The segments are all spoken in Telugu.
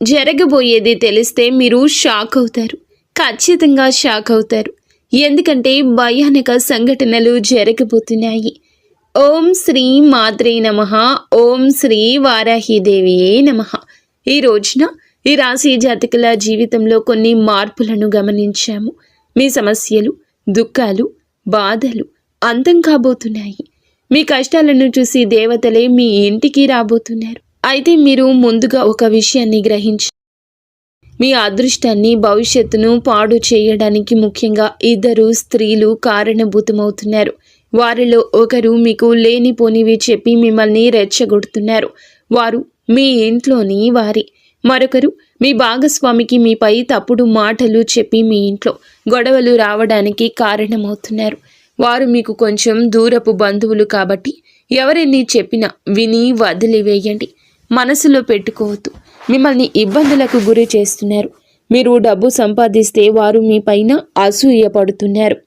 జరగబోయేది తెలిస్తే మీరు షాక్ అవుతారు. ఖచ్చితంగా షాక్ అవుతారు. ఎందుకంటే భయానక సంఘటనలు జరగబోతున్నాయి. ఓం శ్రీ మాత్రే నమః. ఓం శ్రీ వారాహిదేవియే నమః. ఈ రోజున ఈ రాశి జాతకుల జీవితంలో కొన్ని మార్పులను గమనించాము. మీ సమస్యలు, దుఃఖాలు, బాధలు అంతం కాబోతున్నాయి. మీ కష్టాలను చూసి దేవతలే మీ ఇంటికి రాబోతున్నారు. అయితే మీరు ముందుగా ఒక విషయాన్ని గ్రహించి మీ అదృష్టాన్ని, భవిష్యత్తును పాడు చేయడానికి ముఖ్యంగా ఇద్దరు స్త్రీలు కారణభూతమవుతున్నారు. వారిలో ఒకరు మీకు లేనిపోనివి చెప్పి మిమ్మల్ని రెచ్చగొడుతున్నారు. వారు మీ ఇంట్లోని వారి. మరొకరు మీ భాగస్వామికి మీపై తప్పుడు మాటలు చెప్పి మీ ఇంట్లో గొడవలు రావడానికి కారణమవుతున్నారు. వారు మీకు కొంచెం దూరపు బంధువులు కాబట్టి ఎవరెన్ని చెప్పినా విని వదిలివేయండి. మనసులో పెట్టుకోవద్దు. మిమ్మల్ని ఇబ్బందులకు గురి చేస్తున్నారు. మీరు డబ్బు సంపాదిస్తే వారు మీ పైన అసూయపడుతున్నారు.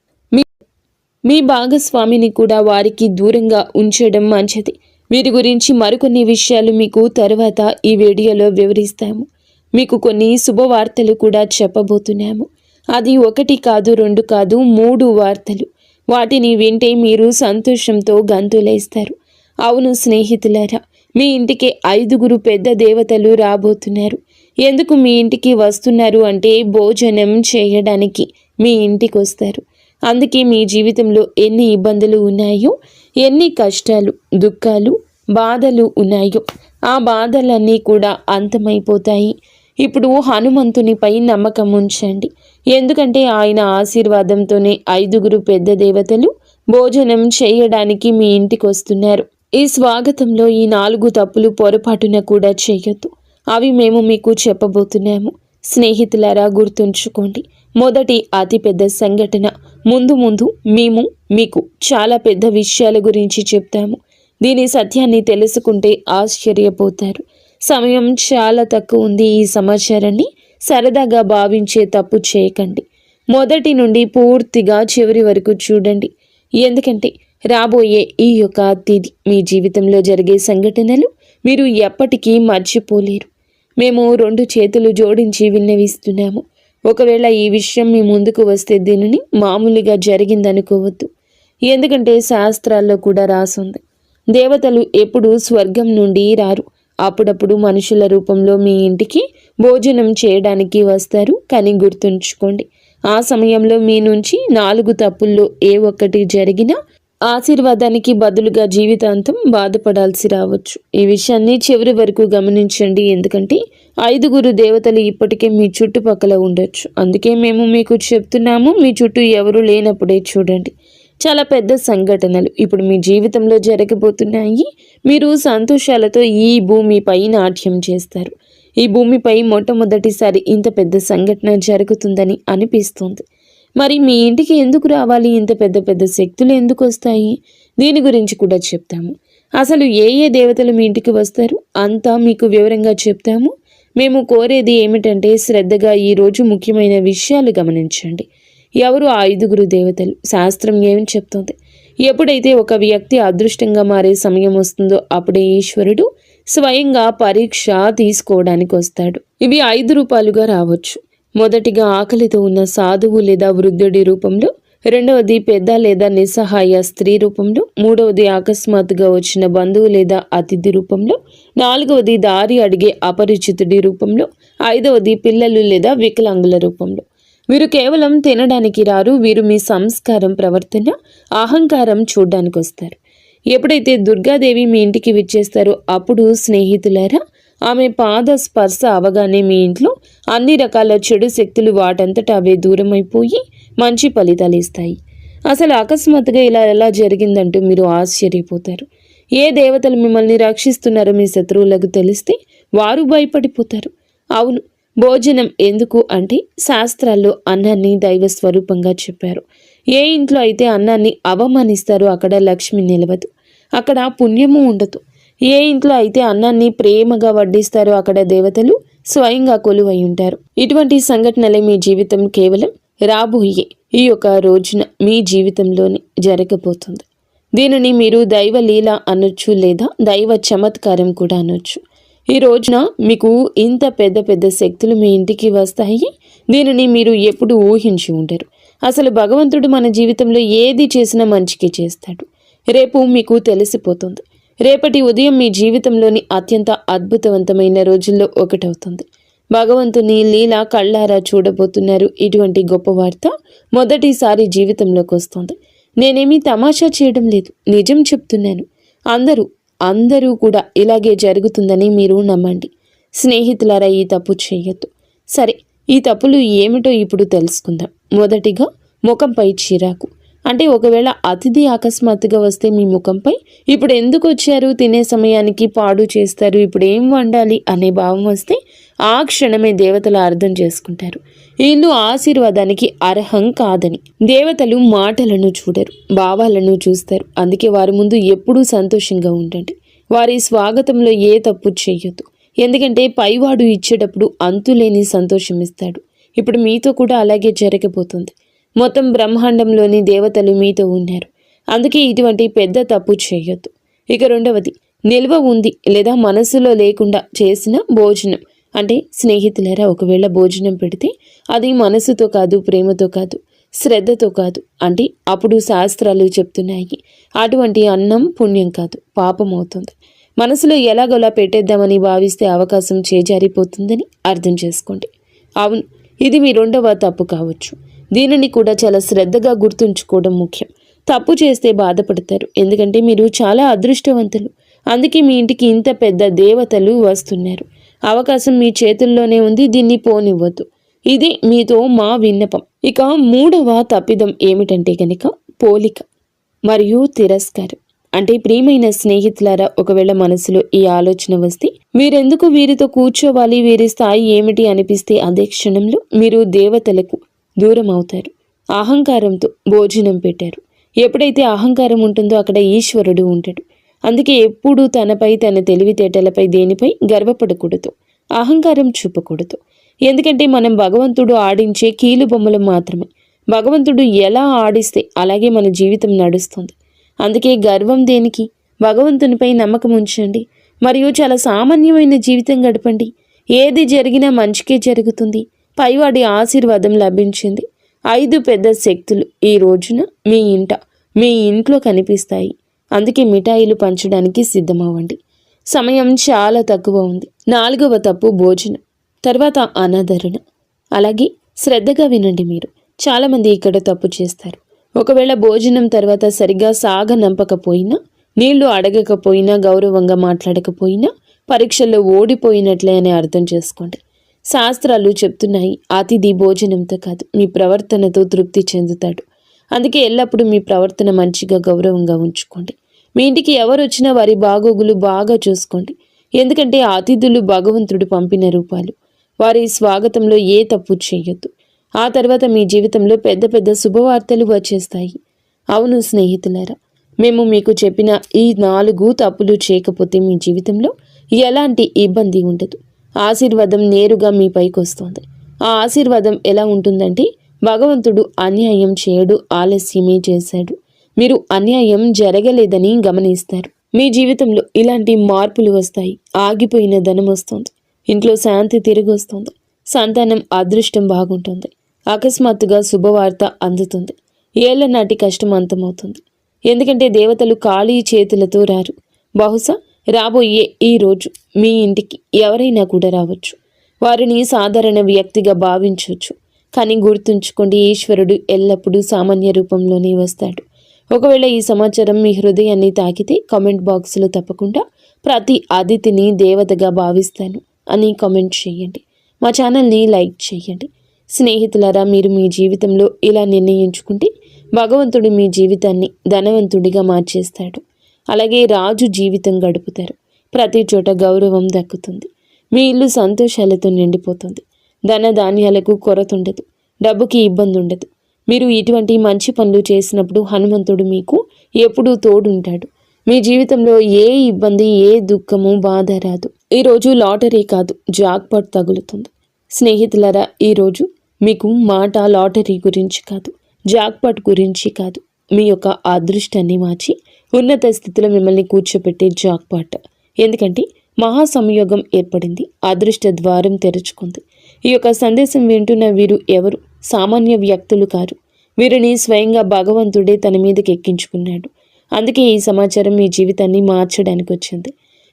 మీ భాగస్వామిని కూడా వారికి దూరంగా ఉంచడం మంచిది. వీరి గురించి మరికొన్ని విషయాలు మీకు తర్వాత ఈ వీడియోలో వివరిస్తాము. మీకు కొన్ని శుభవార్తలు కూడా చెప్పబోతున్నాము. అది 1 కాదు, 2 కాదు, 3 వార్తలు. వాటిని వింటే మీరు సంతోషంతో గంతులేస్తారు. అవును స్నేహితులారా, మీ ఇంటికి 5 పెద్ద దేవతలు రాబోతున్నారు. ఎందుకు మీ ఇంటికి వస్తున్నారు అంటే భోజనం చేయడానికి మీ ఇంటికి వస్తారు. అందుకే మీ జీవితంలో ఎన్ని ఇబ్బందులు ఉన్నాయో, ఎన్ని కష్టాలు, దుఃఖాలు, బాధలు ఉన్నాయో ఆ బాధలన్నీ కూడా అంతమైపోతాయి. ఇప్పుడు హనుమంతునిపై నమ్మకం ఉంచండి. ఎందుకంటే ఆయన ఆశీర్వాదంతోనే 5 పెద్ద దేవతలు భోజనం చేయడానికి మీ ఇంటికి వస్తున్నారు. ఈ స్వాగతంలో ఈ 4 తప్పులు పొరపాటున కూడా చేయొద్దు. అవి మేము మీకు చెప్పబోతున్నాము. స్నేహితులారా, గుర్తుంచుకోండి. మొదటి అతిపెద్ద సంఘటన. ముందు మేము మీకు చాలా పెద్ద విషయాల గురించి చెప్తాము. దీని సత్యాన్ని తెలుసుకుంటే ఆశ్చర్యపోతారు. సమయం చాలా తక్కువ ఉంది. ఈ సమాచారాన్ని సరదాగా భావించే తప్పు చేయకండి. మొదటి నుండి పూర్తిగా చివరి వరకు చూడండి. ఎందుకంటే రాబోయే ఈ యొక్క తిథి మీ జీవితంలో జరిగే సంఘటనలు మీరు ఎప్పటికీ మర్చిపోలేరు. మేము 2 చేతులు జోడించి విన్నవిస్తున్నాము. ఒకవేళ ఈ విషయం మీ ముందుకు వస్తే దీనిని మామూలుగా జరిగిందనుకోవద్దు. ఎందుకంటే శాస్త్రాల్లో కూడా రాసుంది, దేవతలు ఎప్పుడూ స్వర్గం నుండి రారు. అప్పుడప్పుడు మనుషుల రూపంలో మీ ఇంటికి భోజనం చేయడానికి వస్తారు. కానీ గుర్తుంచుకోండి, ఆ సమయంలో మీ నుంచి 4 తప్పుల్లో ఏ ఒక్కటి జరిగినా ఆశీర్వాదానికి బదులుగా జీవితాంతం బాధపడాల్సి రావచ్చు. ఈ విషయాన్ని చివరి వరకు గమనించండి. ఎందుకంటే 5 దేవతలు ఇప్పటికే మీ చుట్టుపక్కల ఉండొచ్చు. అందుకే మేము మీకు చెప్తున్నాము, మీ చుట్టూ ఎవరు లేనప్పుడే చూడండి. చాలా పెద్ద సంఘటనలు ఇప్పుడు మీ జీవితంలో జరగబోతున్నాయి. మీరు సంతోషాలతో ఈ భూమిపై నాట్యం చేస్తారు. ఈ భూమిపై మొట్టమొదటిసారి ఇంత పెద్ద సంఘటన జరుగుతుందని అనిపిస్తుంది. మరి మీ ఇంటికి ఎందుకు రావాలి? ఇంత పెద్ద శక్తులు ఎందుకు వస్తాయి? దీని గురించి కూడా చెప్తాము. అసలు ఏ దేవతలు మీ ఇంటికి వస్తారు అంతా మీకు వివరంగా చెప్తాము. మేము కోరేది ఏమిటంటే శ్రద్ధగా ఈరోజు ముఖ్యమైన విషయాలు గమనించండి. ఎవరు ఆ 5 దేవతలు? శాస్త్రం ఏమి చెప్తుంది? ఎప్పుడైతే ఒక వ్యక్తి అదృష్టంగా మారే సమయం వస్తుందో అప్పుడే ఈశ్వరుడు స్వయంగా పరీక్ష తీసుకోవడానికి వస్తాడు. ఇవి 5 రూపాలుగా రావచ్చు. మొదటిగా ఆకలితో ఉన్న సాధువు లేదా వృద్ధుడి రూపంలో, రెండవది పెద్ద లేదా నిస్సహాయ స్త్రీ రూపంలో, మూడవది అకస్మాత్తుగా వచ్చిన బంధువు లేదా అతిథి రూపంలో, 4వది దారి అడిగే అపరిచితుడి రూపంలో, 5వది పిల్లలు లేదా వికలాంగుల రూపంలో. వీరు కేవలం తినడానికి రారు. వీరు మీ సంస్కారం, ప్రవర్తన, అహంకారం చూడ్డానికి వస్తారు. ఎప్పుడైతే దుర్గాదేవి మీ ఇంటికి విచ్చేస్తారో అప్పుడు స్నేహితులారా, ఆమె పాద స్పర్శ అవగానే మీ ఇంట్లో అన్ని రకాల చెడు శక్తులు వాటంతట అవే దూరమైపోయి మంచి ఫలితాలు ఇస్తాయి. అసలు అకస్మాత్తుగా ఇలా ఎలా జరిగిందంటూ మీరు ఆశ్చర్యపోతారు. ఏ దేవతలు మిమ్మల్ని రక్షిస్తున్నారో మీ శత్రువులకు తెలిస్తే వారు భయపడిపోతారు. అవును, భోజనం ఎందుకు అంటే శాస్త్రాల్లో అన్నాన్ని దైవ స్వరూపంగా చెప్పారు. ఏ ఇంట్లో అయితే అన్నాన్ని అవమానిస్తారో అక్కడ లక్ష్మి నిలవదు, అక్కడ పుణ్యము ఉండదు. ఏ ఇంట్లో అయితే అన్నాన్ని ప్రేమగా వడ్డిస్తారో అక్కడ దేవతలు స్వయంగా కొలువై ఉంటారు. ఇటువంటి సంఘటనలే మీ జీవితం కేవలం రాబోయే ఈ యొక్క రోజున మీ జీవితంలోనే జరగబోతుంది. దీనిని మీరు దైవ లీల అనొచ్చు లేదా దైవ చమత్కారం కూడా అనొచ్చు. ఈ రోజున మీకు ఇంత పెద్ద పెద్ద శక్తులు మీ ఇంటికి వస్తాయి. దీనిని మీరు ఎప్పుడు ఊహించి ఉండరు. అసలు భగవంతుడు మన జీవితంలో ఏది చేసినా మంచికి చేస్తాడు. రేపు మీకు తెలిసిపోతుంది. రేపటి ఉదయం మీ జీవితంలోని అత్యంత అద్భుతవంతమైన రోజుల్లో ఒకటవుతుంది. భగవంతుని లీల కళ్ళారా చూడబోతున్నారు. ఇటువంటి గొప్ప వార్త మొదటిసారి జీవితంలోకి వస్తుంది. నేనేమీ తమాషా చేయడం లేదు, నిజం చెప్తున్నాను. అందరూ కూడా ఇలాగే జరుగుతుందని మీరు నమ్మండి. స్నేహితులారా, ఈ తప్పు చేయొద్దు. సరే, ఈ తప్పులు ఏమిటో ఇప్పుడు తెలుసుకుందాం. మొదటిగా, ముఖంపై చిరాకు. అంటే ఒకవేళ అతిథి అకస్మాత్తుగా వస్తే మీ ముఖంపై ఇప్పుడు ఎందుకు వచ్చారు, తినే సమయానికి పాడు చేస్తారు, ఇప్పుడు ఏం వండాలి అనే భావం వస్తే ఆ క్షణమే దేవతలు అర్థం చేసుకుంటారు ఇల్లు ఆశీర్వాదానికి అర్హం కాదని. దేవతలు మాటలను చూడరు, భావాలను చూస్తారు. అందుకే వారి ముందు ఎప్పుడూ సంతోషంగా ఉండండి. వారి స్వాగతంలో ఏ తప్పు చేయొద్దు. ఎందుకంటే పైవాడు ఇచ్చేటప్పుడు అంతులేని సంతోషం ఇస్తాడు. ఇప్పుడు మీతో కూడా అలాగే జరగబోతుంది. మొత్తం బ్రహ్మాండంలోని దేవతలు మీతో ఉన్నారు. అందుకే ఇటువంటి పెద్ద తప్పు చేయొద్దు. ఇక రెండవది, నిల్వ ఉంది లేదా మనసులో లేకుండా చేసిన భోజనం. అంటే స్నేహితులారా, ఒకవేళ భోజనం పెడితే అది మనసుతో కాదు, ప్రేమతో కాదు, శ్రద్ధతో కాదు, అంటే అప్పుడు శాస్త్రాలు చెప్తున్నాయి అటువంటి అన్నం పుణ్యం కాదు, పాపం అవుతుంది. మనసులో ఎలాగోలా పెట్టేద్దామని భావిస్తే అవకాశం చేజారిపోతుందని అర్థం చేసుకోండి. అవును, ఇది మీ రెండవ తప్పు కావచ్చు. దీనిని కూడా చాలా శ్రద్ధగా గుర్తుంచుకోవడం ముఖ్యం. తప్పు చేస్తే బాధపడతారు, ఎందుకంటే మీరు చాలా అదృష్టవంతులు. అందుకే మీ ఇంటికి ఇంత పెద్ద దేవతలు వస్తున్నారు. అవకాశం మీ చేతుల్లోనే ఉంది, దీన్ని పోనివ్వద్దు. ఇది మీతో మా విన్నపం. ఇక మూడవ తప్పిదం ఏమిటంటే గనక పోలిక మరియు తిరస్కారం. అంటే ప్రియమైన స్నేహితులారా, ఒకవేళ మనసులో ఈ ఆలోచన వస్తే వీరెందుకు వీరితో కూర్చోవాలి, వీరి స్థాయి ఏమిటి అనిపిస్తే అదే క్షణంలో మీరు దేవతలకు దూరం అవుతారు. అహంకారంతో భోజనం పెట్టారు. ఎప్పుడైతే అహంకారం ఉంటుందో అక్కడ ఈశ్వరుడు ఉంటాడు. అందుకే ఎప్పుడూ తనపై, తన తెలివితేటలపై, దేనిపై గర్వపడకూడదు, అహంకారం చూపకూడదు. ఎందుకంటే మనం భగవంతుడు ఆడించే కీలు బొమ్మలు మాత్రమే. భగవంతుడు ఎలా ఆడిస్తే అలాగే మన జీవితం నడుస్తుంది. అందుకే గర్వం దేనికి? భగవంతునిపై నమ్మకం ఉంచండి. మరియు చాలా సామాన్యమైన జీవితం గడపండి. ఏది జరిగినా మంచికే జరుగుతుంది. పైవాడి ఆశీర్వాదం లభించింది. 5 పెద్ద శక్తులు ఈ రోజున మీ ఇంట్లో కనిపిస్తాయి. అందుకే మిఠాయిలు పంచడానికి సిద్ధమవ్వండి. సమయం చాలా తక్కువ ఉంది. 4వ తప్పు భోజనం, తర్వాత అనాదరణ. అలాగే శ్రద్ధగా వినండి. మీరు చాలామంది ఇక్కడ తప్పు చేస్తారు. ఒకవేళ భోజనం తర్వాత సరిగ్గా సాగనంపకపోయినా, నీళ్లు అడగకపోయినా, గౌరవంగా మాట్లాడకపోయినా పరీక్షల్లో ఓడిపోయినట్లే అని అర్థం చేసుకోండి. శాస్త్రాలు చెప్తున్నాయి, అతిథి భోజనంతో కాదు మీ ప్రవర్తనతో తృప్తి చెందుతాడు. అందుకే ఎల్లప్పుడూ మీ ప్రవర్తన మంచిగా, గౌరవంగా ఉంచుకోండి. మీ ఇంటికి ఎవరు వచ్చినా వారి బాగోగులు బాగా చూసుకోండి. ఎందుకంటే అతిథులు భగవంతుడు పంపిన రూపాలు. వారి స్వాగతంలో ఏ తప్పు చేయొద్దు. ఆ తర్వాత మీ జీవితంలో పెద్ద పెద్ద శుభవార్తలు వచ్చేస్తాయి. అవును స్నేహితులారా, మేము మీకు చెప్పిన ఈ 4 తప్పులు చేయకపోతే మీ జీవితంలో ఎలాంటి ఇబ్బంది ఉండదు. ఆశీర్వాదం నేరుగా మీ పైకి వస్తుంది. ఆ ఆశీర్వాదం ఎలా ఉంటుందంటే, భగవంతుడు అన్యాయం చేయడు, ఆలస్యమే చేశాడు. మీరు అన్యాయం జరగలేదని గమనిస్తారు. మీ జీవితంలో ఇలాంటి మార్పులు వస్తాయి. ఆగిపోయిన ధనం వస్తుంది. ఇంట్లో శాంతి తిరిగి వస్తుంది. సంతానం అదృష్టం బాగుంటుంది. అకస్మాత్తుగా శుభవార్త అందుతుంది. ఏళ్ల నాటి కష్టం అంతమవుతుంది. ఎందుకంటే దేవతలు ఖాళీ చేతులతో రారు. బహుశా రాబోయే ఈ రోజు మీ ఇంటికి ఎవరైనా కూడా రావచ్చు. వారిని సాధారణ వ్యక్తిగా భావించవచ్చు. కానీ గుర్తుంచుకోండి, ఈశ్వరుడు ఎల్లప్పుడూ సామాన్య రూపంలోనే వస్తాడు. ఒకవేళ ఈ సమాచారం మీ హృదయాన్ని తాకితే కామెంట్ బాక్స్లో తప్పకుండా ప్రతి అతిథిని దేవతగా భావిస్తాను అని కామెంట్ చేయండి. మా ఛానల్ని లైక్ చేయండి. స్నేహితులారా, మీరు మీ జీవితంలో ఇలా నిర్ణయించుకుంటే భగవంతుడు మీ జీవితాన్ని ధనవంతుడిగా మార్చేస్తాడు. అలాగే రాజు జీవితం గడుపుతారు. ప్రతి చోట గౌరవం దక్కుతుంది. మీ ఇల్లు సంతోషాలతో నిండిపోతుంది. ధన ధాన్యాలకు కొరత ఉండదు. డబ్బుకి ఇబ్బంది ఉండదు. మీరు ఇటువంటి మంచి పనులు చేసినప్పుడు హనుమంతుడు మీకు ఎప్పుడూ తోడుంటాడు. మీ జీవితంలో ఏ ఇబ్బంది, ఏ దుఃఖము, బాధ రాదు. ఈరోజు లాటరీ కాదు, జాక్పాట్ తగులుతుంది. స్నేహితులారా, ఈరోజు మీకు మాట లాటరీ గురించి కాదు, జాక్పాట్ గురించి కాదు, మీ యొక్క అదృష్టాన్ని మార్చి ఉన్నత స్థితిలో మిమ్మల్ని కూర్చోపెట్టే జాక్పాట్. ఎందుకంటే మహా సంయోగం ఏర్పడింది. అదృష్ట ద్వారం తెరుచుకుంది. ఈ యొక్క సందేశం వింటున్న వీరు ఎవరు సామాన్య వ్యక్తులు కారు. వీరిని స్వయంగా భగవంతుడే తన మీదకి ఎక్కించుకున్నాడు. అందుకే ఈ సమాచారం మీ జీవితాన్ని మార్చడానికి వచ్చింది.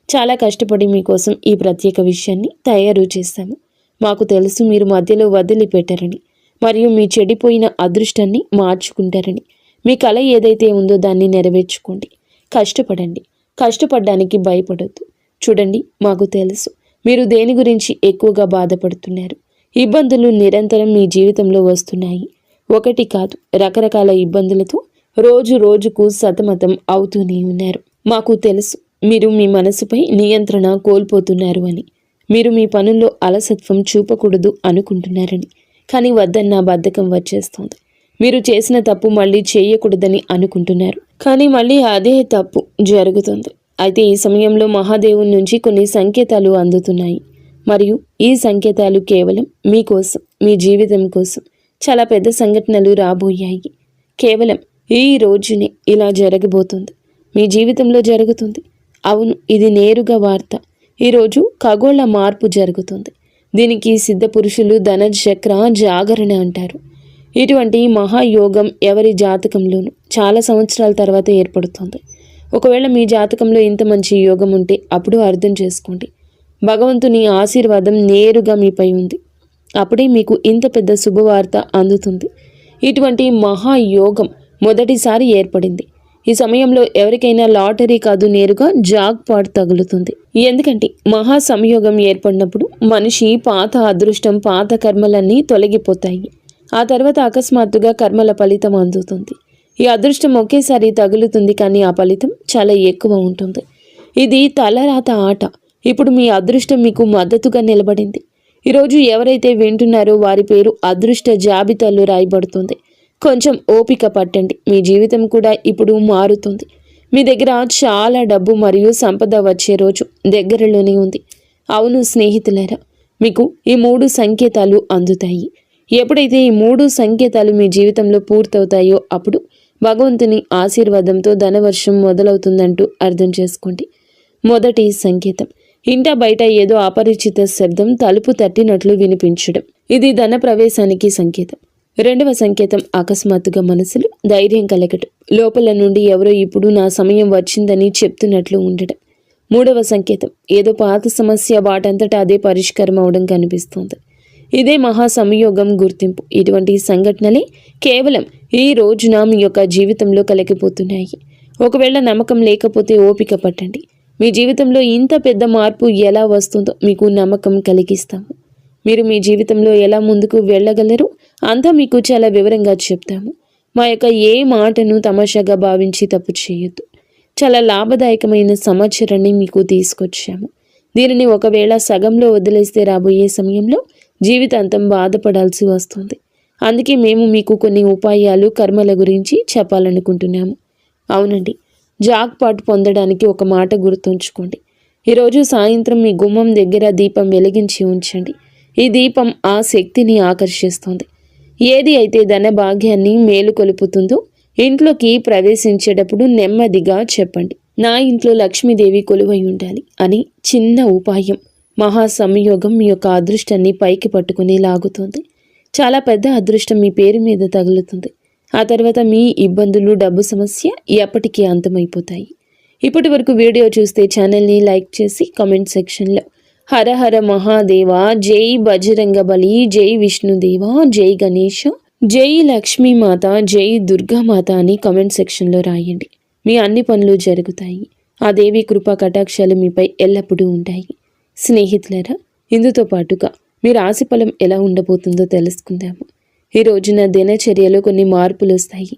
చాలా కష్టపడి మీకోసం ఈ ప్రత్యేక విషయాన్ని తయారు చేశాము. మాకు తెలుసు మీరు మధ్యలో వదిలిపెట్టారని, మరియు మీ చెడిపోయిన అదృష్టాన్ని మార్చుకుంటారని. మీ కళ ఏదైతే ఉందో దాన్ని నెరవేర్చుకోండి. కష్టపడండి. కష్టపడడానికి భయపడొద్దు. చూడండి, మాకు తెలుసు మీరు దేని గురించి ఎక్కువగా బాధపడుతున్నారు. ఇబ్బందులు నిరంతరం మీ జీవితంలో వస్తున్నాయి. ఒకటి కాదు, రకరకాల ఇబ్బందులతో రోజు రోజుకు సతమతం అవుతూనే ఉన్నారు. మాకు తెలుసు మీరు మీ మనసుపై నియంత్రణ కోల్పోతున్నారు అని. మీరు మీ పనుల్లో అలసత్వం చూపకూడదు అనుకుంటున్నారని. కానీ వద్దన్న బద్ధకం వచ్చేస్తుంది. మీరు చేసిన తప్పు మళ్ళీ చేయకూడదని అనుకుంటున్నారు. కానీ మళ్ళీ అదే తప్పు జరుగుతుంది. అయితే ఈ సమయంలో మహాదేవుని నుంచి కొన్ని సంకేతాలు అందుతున్నాయి. మరియు ఈ సంకేతాలు కేవలం మీకోసం, మీ జీవితం కోసం. చాలా పెద్ద సంఘటనలు రాబోయాయి. కేవలం ఈ రోజునే ఇలా జరగబోతుంది. మీ జీవితంలో జరుగుతుంది. అవును, ఇది నేరుగా వార్త. ఈరోజు ఖగోళ మార్పు జరుగుతుంది. దీనికి సిద్ధ పురుషులు ధనచక్ర జాగరణ అంటారు. ఇటువంటి మహాయోగం ఎవరి జాతకంలోనూ చాలా సంవత్సరాల తర్వాత ఏర్పడుతుంది. ఒకవేళ మీ జాతకంలో ఇంత మంచి యోగం ఉంటే అప్పుడు అర్థం చేసుకోండి, భగవంతుని ఆశీర్వాదం నేరుగా మీపై ఉంది. అప్పుడే మీకు ఇంత పెద్ద శుభవార్త అందుతుంది. ఇటువంటి మహాయోగం మొదటిసారి ఏర్పడింది. ఈ సమయంలో ఎవరికైనా లాటరీ కాదు, నేరుగా జాక్పాట్ తగులుతుంది. ఎందుకంటే మహా సంయోగం ఏర్పడినప్పుడు మనిషి పాత అదృష్టం, పాత కర్మలన్నీ తొలగిపోతాయి. ఆ తర్వాత అకస్మాత్తుగా కర్మల ఫలితం అందుతుంది. ఈ అదృష్టం ఒకేసారి తగులుతుంది, కానీ ఆ ఫలితం చాలా ఎక్కువ ఉంటుంది. ఇది తలరాత ఆట. ఇప్పుడు మీ అదృష్టం మీకు మద్దతుగా నిలబడింది. ఈరోజు ఎవరైతే వింటున్నారో వారి పేరు అదృష్ట జాబితాలో రాయబడుతుంది. కొంచెం ఓపిక పట్టండి. మీ జీవితం కూడా ఇప్పుడు మారుతుంది. మీ దగ్గర చాలా డబ్బు మరియు సంపద వచ్చే రోజు దగ్గరలోనే ఉంది. అవును స్నేహితులారా, మీకు ఈ 3 సంకేతాలు అందుతాయి. ఎప్పుడైతే ఈ 3 సంకేతాలు మీ జీవితంలో పూర్తవుతాయో అప్పుడు భగవంతుని ఆశీర్వాదంతో ధనవర్షం మొదలవుతుందంటూ అర్థం చేసుకోండి. మొదటి సంకేతం, ఇంట బయట ఏదో అపరిచిత శబ్దం తలుపు తట్టినట్లు వినిపించడం. ఇది ధన ప్రవేశానికి సంకేతం. రెండవ సంకేతం, అకస్మాత్తుగా మనసులో ధైర్యం కలగడం. లోపల నుండి ఎవరో ఇప్పుడు నా సమయం వచ్చిందని చెప్తున్నట్లు ఉండడం. మూడవ సంకేతం, ఏదో పాత సమస్య వాటంతటా అదే పరిష్కారం అవడం కనిపిస్తుంది. ఇదే మహా సంయోగం గుర్తింపు. ఇటువంటి సంఘటనలే కేవలం ఈ రోజున మీ యొక్క జీవితంలో కలిగిపోతున్నాయి. ఒకవేళ నమ్మకం లేకపోతే ఓపిక పట్టండి. మీ జీవితంలో ఇంత పెద్ద మార్పు ఎలా వస్తుందో మీకు నమ్మకం కలిగిస్తాము. మీరు మీ జీవితంలో ఎలా ముందుకు వెళ్ళగలరు అంతా మీకు చాలా వివరంగా చెప్తాము. మా యొక్క ఏ మాటను తమాషాగా భావించి తప్పు చేయొద్దు. చాలా లాభదాయకమైన సమాచారాన్ని మీకు తీసుకొచ్చాము. దీనిని ఒకవేళ సగంలో వదిలేస్తే రాబోయే సమయంలో జీవితాంతం బాధపడాల్సి వస్తుంది. అందుకే మేము మీకు కొన్ని ఉపాయాలు, కర్మల గురించి చెప్పాలనుకుంటున్నాము. అవునండి, జాక్పాట్ పొందడానికి ఒక మాట గుర్తుంచుకోండి. ఈరోజు సాయంత్రం మీ గుమ్మం దగ్గర దీపం వెలిగించి ఉంచండి. ఈ దీపం ఆ శక్తిని ఆకర్షిస్తుంది. ఏది అయితే ధన భాగ్యాన్ని మేలుకొలుపుతుందో ఇంట్లోకి ప్రవేశించేటప్పుడు నెమ్మదిగా చెప్పండి, నా ఇంట్లో లక్ష్మీదేవి కొలువై ఉండాలి అని. చిన్న ఉపాయం మహా సంయోగం మీ యొక్క అదృష్టాన్ని పైకి పట్టుకుని లాగుతుంది. చాలా పెద్ద అదృష్టం మీ పేరు మీద తగులుతుంది. ఆ తర్వాత మీ ఇబ్బందులు, డబ్బు సమస్య ఎప్పటికీ అంతమైపోతాయి. ఇప్పటి వరకు వీడియో చూస్తే ఛానల్ని లైక్ చేసి కామెంట్ సెక్షన్లో హర హర మహాదేవ, జై బజరంగబలి, జై విష్ణుదేవ, జై గణేష, జై లక్ష్మీమాత, జై దుర్గామాత అని కామెంట్ సెక్షన్లో రాయండి. మీ అన్ని పనులు జరుగుతాయి. ఆ దేవి కృపా కటాక్షాలు మీపై ఎల్లప్పుడూ ఉంటాయి. స్నేహితులారా, ఇందుతో పాటుగా మీ రాశి ఫలం ఎలా ఉండబోతుందో తెలుసుకుందాము. ఈ రోజున దినచర్యలో కొన్ని మార్పులు వస్తాయి.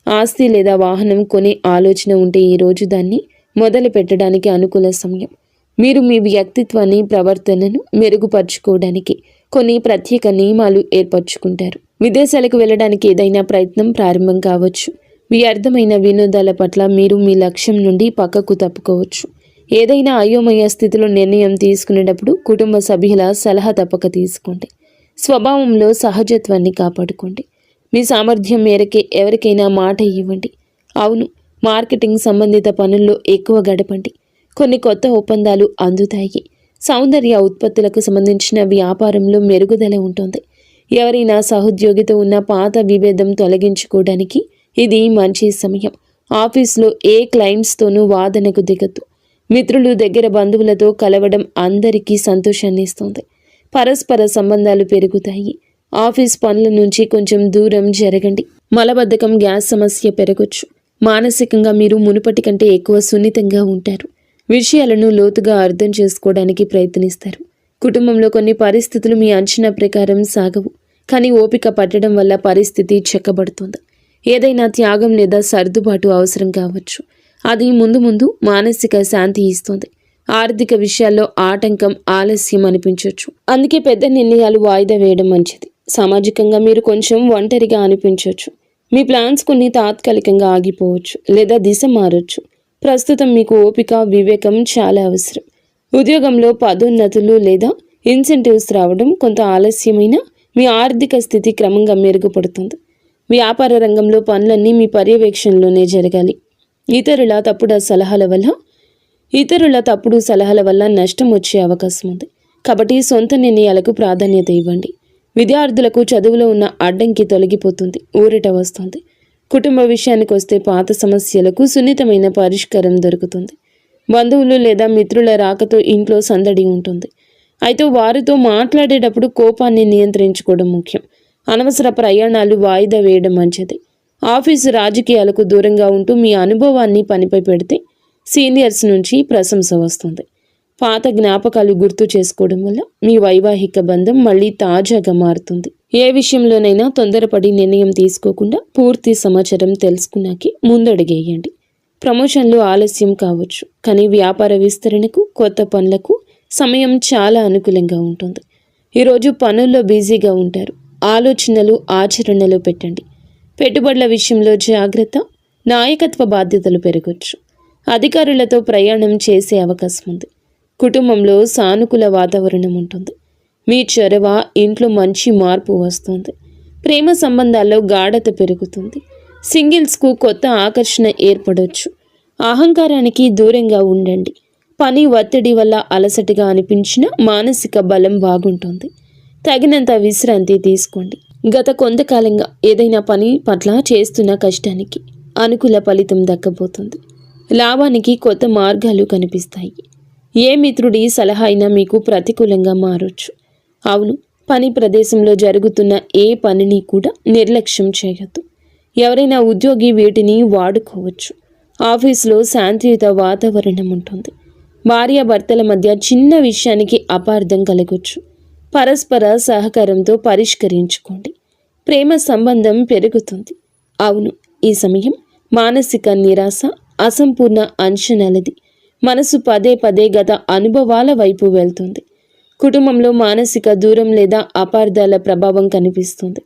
ఆస్తి లేదా వాహనం కొనే ఆలోచన ఉంటే ఈరోజు దాన్ని మొదలు పెట్టడానికి అనుకూల సమయం. మీరు మీ వ్యక్తిత్వాన్ని, ప్రవర్తనను మెరుగుపరుచుకోవడానికి కొన్ని ప్రత్యేక నియమాలు ఏర్పరచుకుంటారు. విదేశాలకు వెళ్ళడానికి ఏదైనా ప్రయత్నం ప్రారంభం కావచ్చు. వ్యర్థమైన వినోదాల పట్ల మీరు మీ లక్ష్యం నుండి పక్కకు తప్పుకోవచ్చు. ఏదైనా అయోమయ స్థితిలో నిర్ణయం తీసుకునేటప్పుడు కుటుంబ సభ్యుల సలహా తప్పక తీసుకోండి. స్వభావంలో సహజత్వాన్ని కాపాడుకోండి. మీ సామర్థ్యం మేరకే ఎవరికైనా మాట ఇవ్వండి. అవును, మార్కెటింగ్ సంబంధిత పనుల్లో ఎక్కువ గడపండి. కొన్ని కొత్త ఒప్పందాలు అందుతాయి. సౌందర్య ఉత్పత్తులకు సంబంధించిన వ్యాపారంలో మెరుగుదల ఉంటుంది. ఎవరైనా సహోద్యోగితో ఉన్న పాత విభేదం తొలగించుకోవడానికి ఇది మంచి సమయం. ఆఫీస్లో ఏ క్లయింట్స్తోనూ వాదనకు దిగద్దు. మిత్రులు, దగ్గర బంధువులతో కలవడం అందరికీ సంతోషాన్ని ఇస్తుంది. పరస్పర సంబంధాలు పెరుగుతాయి. ఆఫీస్ పనుల నుంచి కొంచెం దూరం జరగండి. మలబద్ధకం, గ్యాస్ సమస్య పెరగొచ్చు. మానసికంగా మీరు మునుపటి కంటే ఎక్కువ సున్నితంగా ఉంటారు. విషయాలను లోతుగా అర్థం చేసుకోవడానికి ప్రయత్నిస్తారు. కుటుంబంలో కొన్ని పరిస్థితులు మీ అంచనా ప్రకారం సాగవు, కానీ ఓపిక పట్టడం వల్ల పరిస్థితి చెక్కబడుతుంది. ఏదైనా త్యాగం లేదా సర్దుబాటు అవసరం కావచ్చు. అది ముందు మానసిక శాంతి ఇస్తుంది. ఆర్థిక విషయాల్లో ఆటంకం, ఆలస్యం అనిపించవచ్చు. అందుకే పెద్ద నిర్ణయాలు వాయిదా వేయడం మంచిది. సామాజికంగా మీరు కొంచెం ఒంటరిగా అనిపించవచ్చు. మీ ప్లాన్స్ కొన్ని తాత్కాలికంగా ఆగిపోవచ్చు లేదా దిశ మారొచ్చు. ప్రస్తుతం మీకు ఓపిక, వివేకం చాలా అవసరం. ఉద్యోగంలో పదోన్నతులు లేదా ఇన్సెంటివ్స్ రావడం కొంత ఆలస్యమైన మీ ఆర్థిక స్థితి క్రమంగా మెరుగుపడుతుంది. వ్యాపార రంగంలో పనులన్నీ మీ పర్యవేక్షణలోనే జరగాలి. ఇతరుల తప్పుడు సలహాల వల్ల నష్టం వచ్చే అవకాశం ఉంది. కాబట్టి సొంత నిర్ణయాలకు ప్రాధాన్యత ఇవ్వండి. విద్యార్థులకు చదువులో ఉన్న అడ్డంకి తొలగిపోతుంది, ఊరట వస్తుంది. కుటుంబ విషయానికి వస్తే పాత సమస్యలకు సున్నితమైన పరిష్కారం దొరుకుతుంది. బంధువులు లేదా మిత్రుల రాకతో ఇంట్లో సందడి ఉంటుంది. అయితే వారితో మాట్లాడేటప్పుడు కోపాన్ని నియంత్రించుకోవడం ముఖ్యం. అనవసర ప్రయాణాలు వాయిదా వేయడం మంచిది. ఆఫీసు రాజకీయాలకు దూరంగా ఉంటూ మీ అనుభవాన్ని పనిపై పెడితే సీనియర్స్ నుంచి ప్రశంస వస్తుంది. పాత జ్ఞాపకాలు గుర్తు చేసుకోవడం వల్ల మీ వైవాహిక బంధం మళ్ళీ తాజాగా మారుతుంది. ఏ విషయంలోనైనా తొందరపడి నిర్ణయం తీసుకోకుండా పూర్తి సమాచారం తెలుసుకున్నాకే ముందడుగేయండి. ప్రమోషన్లు ఆలస్యం కావచ్చు, కానీ వ్యాపార విస్తరణకు, కొత్త పనులకు సమయం చాలా అనుకూలంగా ఉంటుంది. ఈరోజు పనుల్లో బిజీగా ఉంటారు. ఆలోచనలు ఆచరణలో పెట్టండి. పెట్టుబడుల విషయంలో జాగ్రత్త. నాయకత్వ బాధ్యతలు పెరగొచ్చు. అధికారులతో ప్రయాణం చేసే అవకాశం ఉంది. కుటుంబంలో సానుకూల వాతావరణం ఉంటుంది. మీ చొరవ ఇంట్లో మంచి మార్పు వస్తుంది. ప్రేమ సంబంధాల్లో గాఢత పెరుగుతుంది. సింగిల్స్కు కొత్త ఆకర్షణ ఏర్పడవచ్చు. అహంకారానికి దూరంగా ఉండండి. పని ఒత్తిడి వల్ల అలసటగా అనిపించిన మానసిక బలం బాగుంటుంది. తగినంత విశ్రాంతి తీసుకోండి. గత కొంతకాలంగా ఏదైనా పని పట్ల చేస్తున్న కష్టానికి అనుకూల ఫలితం దక్కబోతుంది. లాభానికి కొత్త మార్గాలు కనిపిస్తాయి. ఏ మిత్రుడి సలహా అయినా మీకు ప్రతికూలంగా మారొచ్చు. అవును, పని ప్రదేశంలో జరుగుతున్న ఏ పనిని కూడా నిర్లక్ష్యం చేయొద్దు. ఎవరైనా ఉద్యోగి వీటిని వాడుకోవచ్చు. ఆఫీసులో శాంతియుత వాతావరణం ఉంటుంది. భార్యాభర్తల మధ్య చిన్న విషయానికి అపార్థం కలగొచ్చు. పరస్పర సహకారంతో పరిష్కరించుకోండి. ప్రేమ సంబంధం పెరుగుతుంది. అవును, ఈ సమయం మానసిక నిరాశ, అసంపూర్ణ అంచనాలది. మనసు పదే పదే గత అనుభవాల వైపు వెళ్తుంది. కుటుంబంలో మానసిక దూరం లేదా అపార్థాల ప్రభావం కనిపిస్తుంది.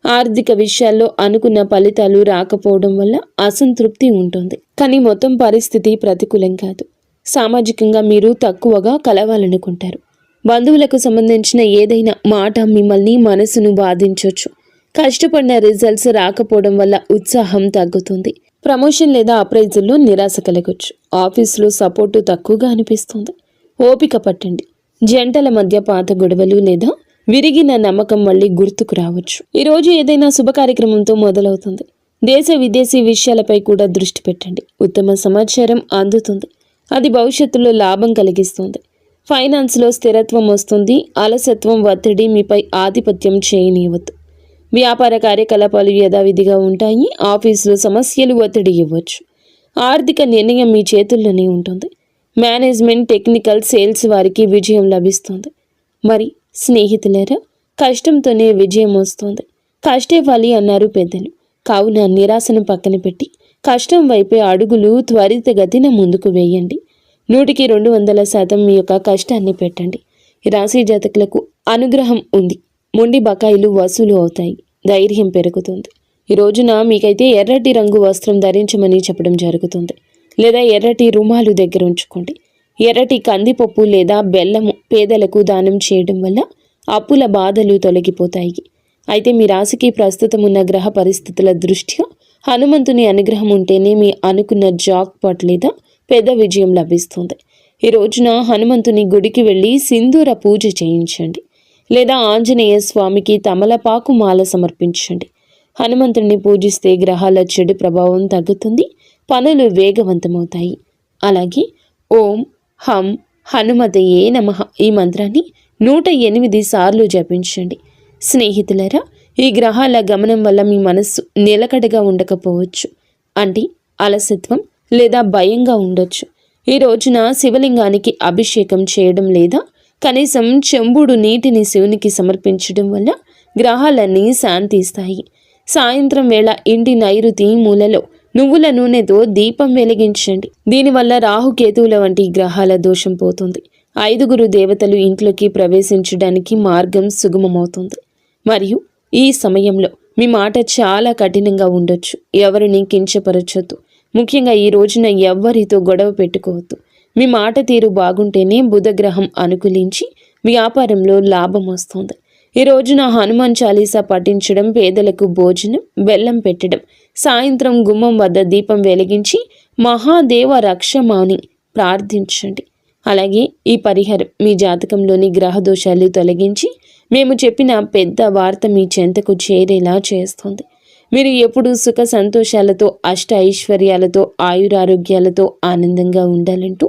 ఆర్థిక విషయాల్లో అనుకున్న ఫలితాలు రాకపోవడం వల్ల అసంతృప్తి ఉంటుంది. కానీ మొత్తం పరిస్థితి ప్రతికూలం కాదు. సామాజికంగా మీరు తక్కువగా కలవాలనుకుంటారు. బంధువులకు సంబంధించిన ఏదైనా మాట మిమ్మల్ని మనసును బాధించవచ్చు. కష్టపడిన రిజల్ట్స్ రాకపోవడం వల్ల ఉత్సాహం తగ్గుతుంది. ప్రమోషన్ లేదా అప్రైజుల్లో నిరాశ కలగొచ్చు. ఆఫీసులో సపోర్టు తక్కువగా అనిపిస్తుంది. ఓపిక పట్టండి. జంటల మధ్య పాత గొడవలు లేదా విరిగిన నమ్మకం మళ్ళీ గుర్తుకు రావచ్చు. ఈరోజు ఏదైనా శుభ కార్యక్రమంతో మొదలవుతుంది. దేశ విదేశీ విషయాలపై కూడా దృష్టి పెట్టండి. ఉత్తమ సమాచారం అందుతుంది. అది భవిష్యత్తులో లాభం కలిగిస్తుంది. ఫైనాన్స్లో స్థిరత్వం వస్తుంది. అలసత్వం, ఒత్తిడి మీపై ఆధిపత్యం చేయనివ్వద్దు. వ్యాపార కార్యకలాపాలు యథావిధిగా ఉంటాయి. ఆఫీసులో సమస్యలు ఒత్తిడి ఇవ్వచ్చు. ఆర్థిక నిర్ణయం మీ చేతుల్లోనే ఉంటుంది. మేనేజ్మెంట్, టెక్నికల్, సేల్స్ వారికి విజయం లభిస్తుంది. మరి స్నేహితులారా, కష్టంతోనే విజయం వస్తుంది. కష్టే ఫలి అన్నారు పెద్దలు. కావున నిరాశను పక్కన పెట్టి కష్టం వైపే అడుగులు త్వరితగతిన ముందుకు వేయండి. 100% మీ యొక్క కష్టాన్ని పెట్టండి. ఈ రాశి జాతకులకు అనుగ్రహం ఉంది. మొండి బకాయిలు వసూలు అవుతాయి. ధైర్యం పెరుగుతుంది. ఈ రోజున మీకైతే ఎర్రటి రంగు వస్త్రం ధరించమని చెప్పడం జరుగుతుంది. లేదా ఎర్రటి రుమాలు దగ్గర ఉంచుకోండి. ఎర్రటి కందిపప్పు లేదా బెల్లము పేదలకు దానం చేయడం వల్ల అప్పుల బాధలు తొలగిపోతాయి. అయితే మీ రాశికి ప్రస్తుతం ఉన్న గ్రహ పరిస్థితుల దృష్ట్యా హనుమంతుని అనుగ్రహం ఉంటేనే మీ అనుకున్న జాక్ పాట్ లేదా పెద్ద విజయం లభిస్తుంది. ఈ రోజున హనుమంతుని గుడికి వెళ్ళి సింధూర పూజ చేయించండి, లేదా ఆంజనేయ స్వామికి తమలపాకు మాల సమర్పించండి. హనుమంతుడిని పూజిస్తే గ్రహాల చెడు ప్రభావం తగ్గుతుంది, పనులు వేగవంతమవుతాయి. అలాగే ఓం హం హనుమతయే నమః ఈ మంత్రాన్ని 108 సార్లు జపించండి. స్నేహితులరా, ఈ గ్రహాల గమనం వల్ల మీ మనస్సు నిలకడగా ఉండకపోవచ్చు, అంటే అలసత్వం లేదా భయంగా ఉండొచ్చు. ఈ రోజున శివలింగానికి అభిషేకం చేయడం లేదా కనీసం చెంబుడు నీటిని శివునికి సమర్పించడం వల్ల గ్రహాలన్నీ శాంతిస్తాయి. సాయంత్రం వేళ ఇంటి నైరుతి మూలలో నువ్వుల నూనెతో దీపం వెలిగించండి. దీనివల్ల రాహుకేతువుల వంటి గ్రహాల దోషం పోతుంది. 5 దేవతలు ఇంట్లోకి ప్రవేశించడానికి మార్గం సుగమమవుతుంది. మరియు ఈ సమయంలో మీ మాట చాలా కఠినంగా ఉండొచ్చు. ఎవరిని కించపరచొద్దు. ముఖ్యంగా ఈ రోజున ఎవ్వరితో గొడవ పెట్టుకోవద్దు. మీ మాట తీరు బాగుంటేనే బుధగ్రహం అనుకూలించి వ్యాపారంలో లాభం వస్తుంది. ఈ రోజున హనుమాన్ చాలీసా పఠించడం, పేదలకు భోజనం, బెల్లం పెట్టడం, సాయంత్రం గుమ్మం వద్ద దీపం వెలిగించి మహాదేవ రక్షమాని ప్రార్థించండి. అలాగే ఈ పరిహారం మీ జాతకంలోని గ్రహ దోషాలు తొలగించి మేము చెప్పిన పెద్ద వార్త మీ చెంతకు చేరేలా చేస్తుంది. మీరు ఎప్పుడూ సుఖ సంతోషాలతో, అష్ట ఐశ్వర్యాలతో, ఆయురారోగ్యాలతో ఆనందంగా ఉండాలంటూ